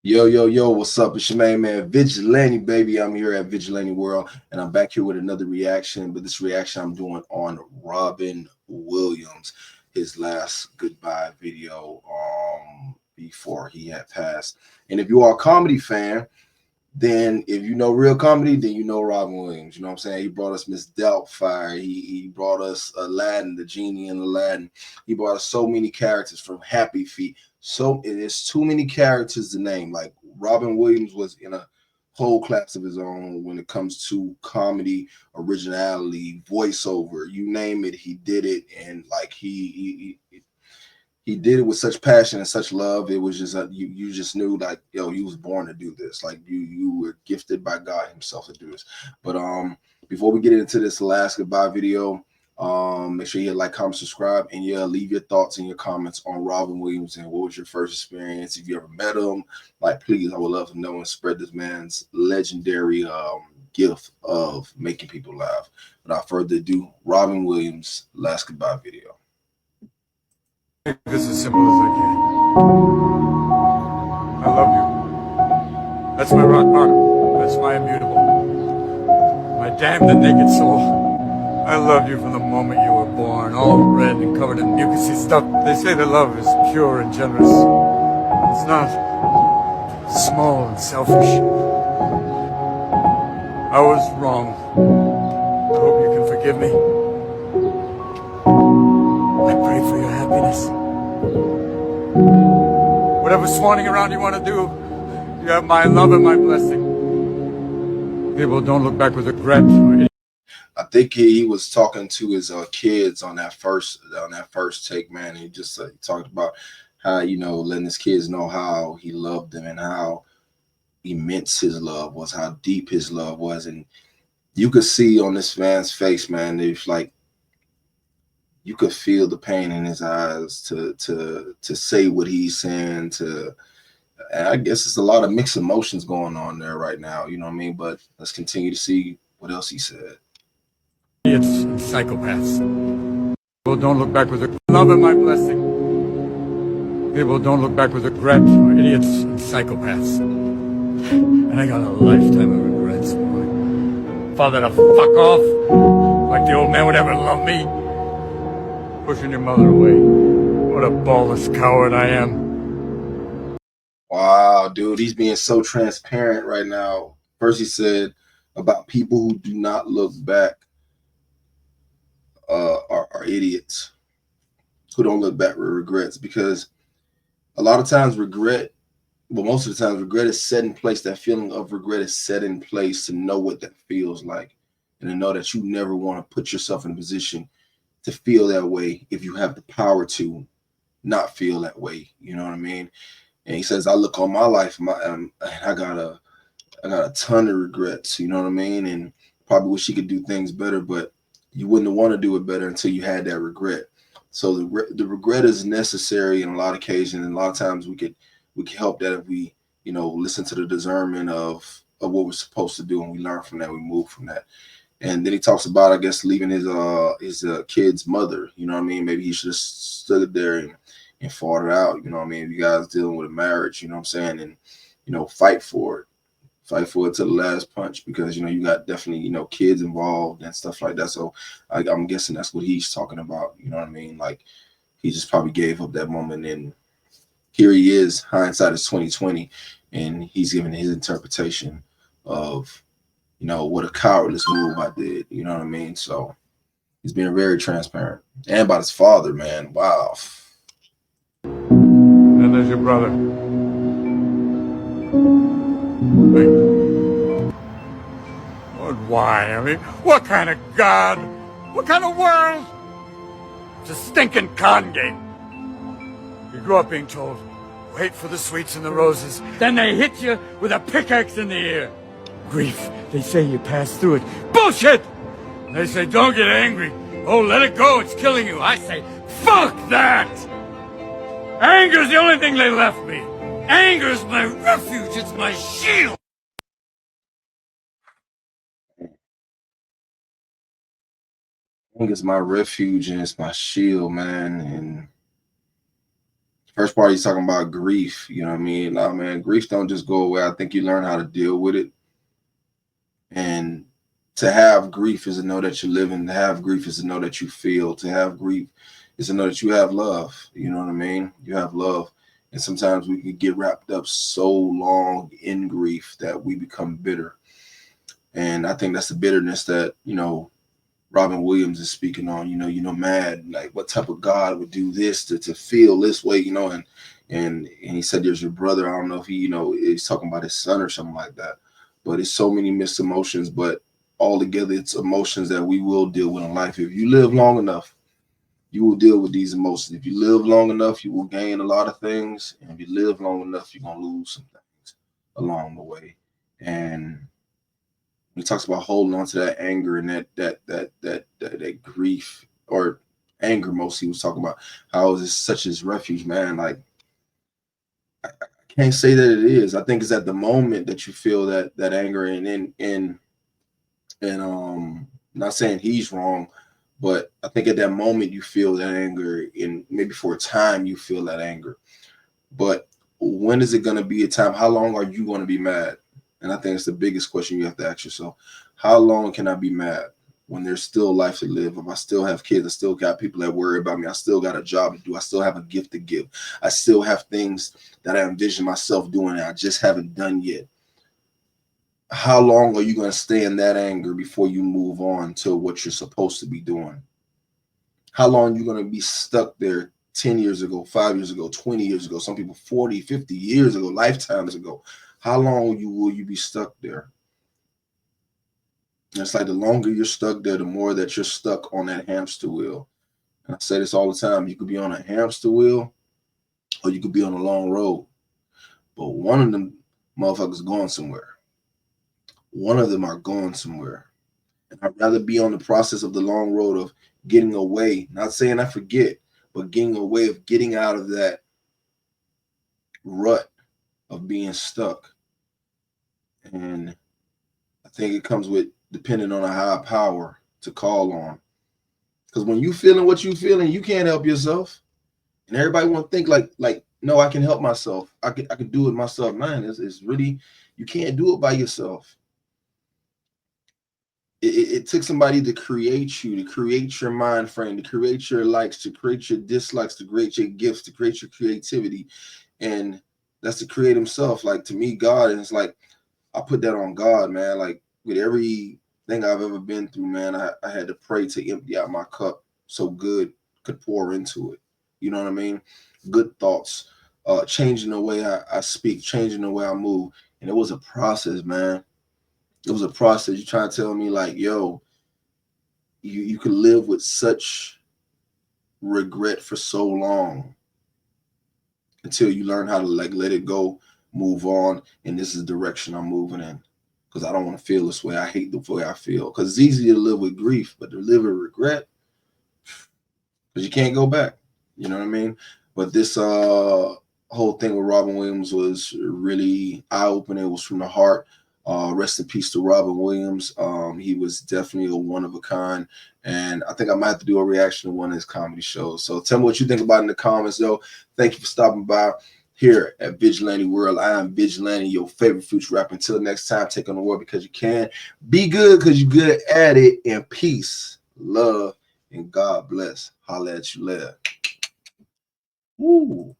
Yo, yo, yo, what's up? It's your main man, Vigalanty, baby. I'm here at Vigalanty World, and I'm back here with another reaction. But this reaction I'm doing on Robin Williams, his last goodbye video before he had passed. And if you are a comedy fan, then if you know real comedy, then you know Robin Williams. You know what I'm saying? He brought us Miss Doubtfire. He brought us Aladdin, the genie in Aladdin. He brought us so many characters from Happy Feet. So it is too many characters to name. Like Robin Williams was in a whole class of his own when it comes to comedy, originality, voiceover. You name it, he did it, and like he did it with such passion and such love. It was just you just knew like, yo, he was born to do this. Like you were gifted by God himself to do this. But before we get into this last goodbye video, make sure you hit like, comment, subscribe, and yeah, leave your thoughts and your comments on Robin Williams and what was your first experience. If you ever met him, like, please, I would love to know and spread this man's legendary gift of making people laugh. Without further ado, Robin Williams last goodbye video. Make this as simple as I can. I love you. That's my rock bottom. That's my immutable. My damned and naked soul. I love you from the moment you were born, all red and covered in mucusy stuff. They say that love is pure and generous. It's not. It's small and selfish. I was wrong. I hope you can forgive me. I pray for your happiness. Whatever swanning around you want to do, you have my love and my blessing. People, don't look back with regret. I think he was talking to his kids on that first take, man. He just talked about how, you know, letting his kids know how he loved them and how immense his love was, how deep his love was, and you could see on this man's face, man. It's like you could feel the pain in his eyes to say what he's saying. And I guess it's a lot of mixed emotions going on there right now. You know what I mean? But let's continue to see what else he said. Idiots and psychopaths. People, don't look back with love and my blessing. People, don't look back with regret. Idiots and psychopaths. And I got a lifetime of regrets, boy. Father to fuck off, like the old man would ever love me. Pushing your mother away. What a ballless coward I am. Wow, dude, he's being so transparent right now. First he said about people who do not look back are idiots, who don't look back with regrets, because a lot of times regret, well, most of the times regret is set in place. That feeling of regret is set in place to know what that feels like and to know that you never want to put yourself in a position to feel that way if you have the power to not feel that way. You know what I mean? And he says, I look on my life, I got a ton of regrets. You know what I mean? And probably wish he could do things better, but you wouldn't want to do it better until you had that regret. So the regret is necessary in a lot of occasions, and a lot of times we could help that if we, you know, listen to the discernment of what we're supposed to do, and we learn from that, we move from that. And then he talks about, I guess, leaving his kid's mother. You know what I mean? Maybe he should have stood there and fought it out. You know what I mean? If you guys dealing with a marriage, you know what I'm saying? And, you know, fight for it to the last punch, because, you know, you got definitely, you know, kids involved and stuff like that. So I'm guessing that's what he's talking about. You know what I mean? Like, he just probably gave up that moment, and here he is. Hindsight is 2020, and he's giving his interpretation of, you know, what a cowardless move I did. You know what I mean? So he's being very transparent. And about his father, man. Wow. And there's your brother. But why? I mean, what kind of God? What kind of world? It's a stinking con game. You grew up being told, wait for the sweets and the roses. Then they hit you with a pickaxe in the ear. Grief, they say you pass through it. Bullshit! They say don't get angry. Oh, let it go, it's killing you. I say, fuck that! Anger's the only thing they left me. Anger's my refuge, it's my shield. I think it's my refuge and it's my shield, man. And First part, he's talking about grief. You know what I mean? Nah, man, grief don't just go away. I think you learn how to deal with it. And to have grief is to know that you're living. To have grief is to know that you feel. To have grief is to know that you have love. You know what I mean? You have love. And sometimes we can get wrapped up so long in grief that we become bitter. And I think that's the bitterness that, Robin Williams is speaking on, mad, like what type of God would do this to feel this way, and he said, there's your brother. I don't know if he, he's talking about his son or something like that, but it's so many mixed emotions, but altogether it's emotions that we will deal with in life. If you live long enough, you will deal with these emotions. If you live long enough, you will gain a lot of things. And if you live long enough, you're going to lose some things along the way. And he talks about holding on to that anger and that grief, or anger mostly. He was talking about how it's such his refuge, man. Like, I can't say that it is. I think it's at the moment that you feel that anger, and not saying he's wrong, but I think at that moment you feel that anger, and maybe for a time you feel that anger. But when is it going to be a time? How long are you going to be mad? And I think it's the biggest question you have to ask yourself. How long can I be mad when there's still life to live? If I still have kids, I still got people that worry about me. I still got a job to do. I still have a gift to give. I still have things that I envision myself doing that I just haven't done yet. How long are you going to stay in that anger before you move on to what you're supposed to be doing? How long are you going to be stuck there 10 years ago, 5 years ago, 20 years ago, some people 40, 50 years ago, lifetimes ago? How long will you be stuck there? And it's like the longer you're stuck there, the more that you're stuck on that hamster wheel. And I say this all the time. You could be on a hamster wheel or you could be on a long road. But one of them motherfuckers going somewhere. One of them are going somewhere. And I'd rather be on the process of the long road of getting away. Not saying I forget, but getting away, of getting out of that rut of being stuck. And I think it comes with depending on a higher power to call on. Because when you feeling what you feeling, you can't help yourself. And everybody want to think like, no, I can help myself. I can do it myself. Man, it's really, you can't do it by yourself. It took somebody to create you, to create your mind frame, to create your likes, to create your dislikes, to create your gifts, to create your creativity. And that's to create himself. Like, to me, God, and it's like, I put that on God, man. Like, with everything I've ever been through, man, I had to pray to empty out my cup so good could pour into it. You know what I mean? Good thoughts, changing the way I speak, changing the way I move. And it was a process, man. It was a process. You trying to tell me like, yo, you could live with such regret for so long until you learn how to like let it go, move on, and this is the direction I'm moving in. Because I don't want to feel this way. I hate the way I feel. Because it's easy to live with grief, but to live with regret, because you can't go back. You know what I mean? But this whole thing with Robin Williams was really eye-opening. It was from the heart. Rest in peace to Robin Williams. He was definitely a one of a kind. And I think I might have to do a reaction to one of his comedy shows. So tell me what you think about it in the comments, though. Thank you for stopping by here at Vigalanty World. I am Vigalanty, your favorite future rapper. Until next time, take on the world because you can. Be good because you're good at it. And peace, love, and God bless. Holla at you later. Woo.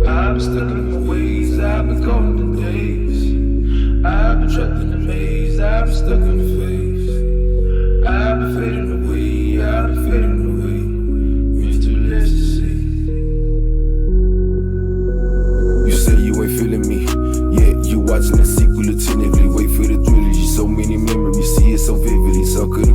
I've been stuck in my ways, I've been going the days. I've been trapped in the maze, I've been stuck in the phase. I've been fading away, I've been fading away. Means too less to see. You say you ain't feeling me, yet you watching the sequel attentively. Wait for the trilogy, so many memories, see it so vividly. So could